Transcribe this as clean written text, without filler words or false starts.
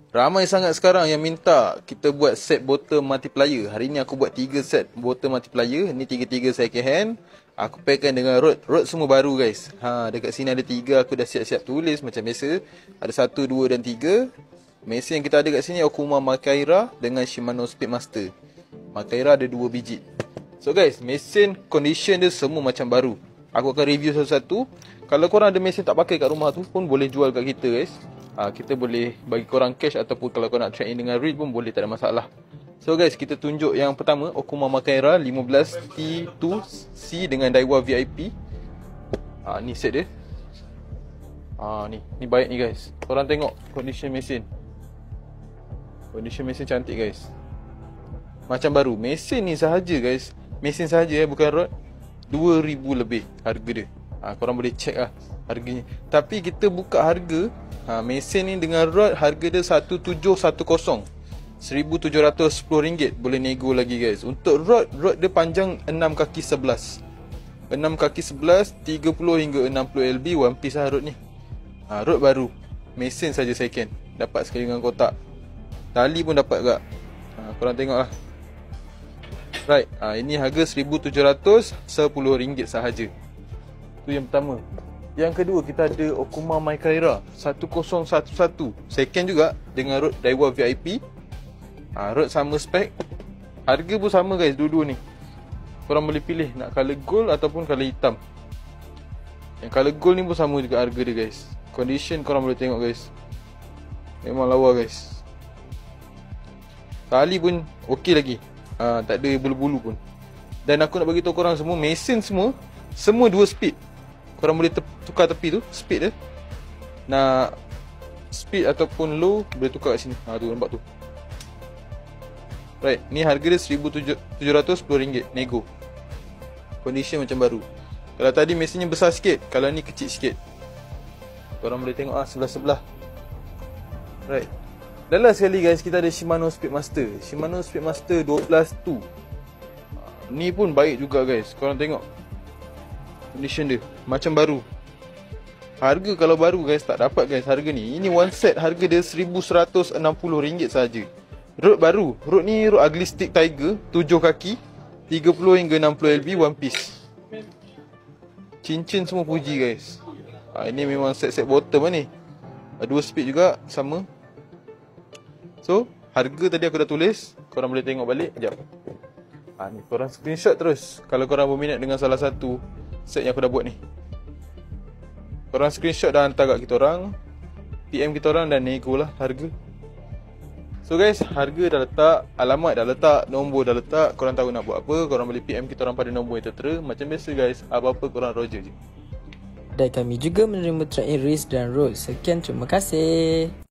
Ramai sangat sekarang yang minta kita buat set bottle multiplier. Hari ni aku buat 3 set bottle multiplier. Ni 3-3 second hand. Aku packkan dengan rod. Rod semua baru guys. Dekat sini ada 3, aku dah siap-siap tulis macam biasa. Ada 1, 2 dan 3. Mesin yang kita ada kat sini Okuma Makaira dengan Shimano Speedmaster. Makaira ada 2 biji. So guys, mesin condition dia semua macam baru. Aku akan review satu-satu. Kalau korang ada mesin tak pakai kat rumah tu pun boleh jual kat kita guys. Kita boleh bagi korang cash ataupun kalau korang nak trade in dengan read pun boleh, tak ada masalah. So guys, kita tunjuk yang pertama Okuma Makaira 15 T2C dengan Daiwa VIP. Ni set dia. Ni baik ni guys. Korang tengok condition mesin. Condition mesin cantik guys. Macam baru. Mesin ni sahaja guys. Mesin sahaja bukan rod. 2000 lebih harga dia. Korang boleh check lah harganya. Tapi kita buka harga, mesin ni dengan rod harga dia 1710. RM1,710. Boleh nego lagi guys. Untuk rod dia panjang 6 kaki 11. 6 kaki 11, 30 hingga 60 lb. One piece lah rod ni. Rod baru. Mesin saja second. Dapat sekali dengan kotak. Tali pun dapat agak. Korang tengok lah. Right, ini harga RM1,710 sahaja. Tu yang pertama. Yang kedua kita ada Okuma Makaira 1011. Second juga dengan rod Daiwa VIP. Rod sama spek. Harga pun sama guys, dua-dua ni. Korang boleh pilih nak color gold ataupun color hitam. Yang color gold ni pun sama juga harga dia guys. Condition korang boleh tengok guys. Memang lawa guys. Tali pun okey lagi. Tak ada bulu-bulu pun. Dan aku nak bagi tahu korang semua, mesin semua 2 speed. Korang boleh tukar tepi tu, speed dia. Nak speed ataupun low, boleh tukar kat sini. Tu nampak tu. Right, ni harga dia RM1,710. Nego. Condition macam baru. Kalau tadi mesinnya besar sikit, kalau ni kecil sikit. Korang boleh tengok sebelah-sebelah. Right. Dan last sekali guys, kita ada Shimano Speedmaster. Shimano Speedmaster 12.2. Ni pun baik juga guys. Korang tengok condition dia macam baru. Harga kalau baru guys tak dapat guys harga ni. Ini one set harga dia RM1,160 saja. Rod baru. Rod ni rod ugly stick tiger 7 kaki 30 hingga 60 lb one piece. Cincin semua puji guys. Ini memang set-set bottom lah ni. 2 speed juga sama. So, harga tadi aku dah tulis. Korang boleh tengok balik. Sekejap. Ni korang screenshot terus kalau korang berminat dengan salah satu set yang aku dah buat ni. Korang screenshot dan hantar kat kita orang, PM kita orang dan nego lah harga. So guys, harga dah letak, alamat dah letak, nombor dah letak. Korang tahu nak buat apa, korang boleh PM kita orang pada nombor yang tertera. Macam biasa guys, apa-apa korang roger je. Dan kami juga menerima trade in race dan road. Sekian, terima kasih.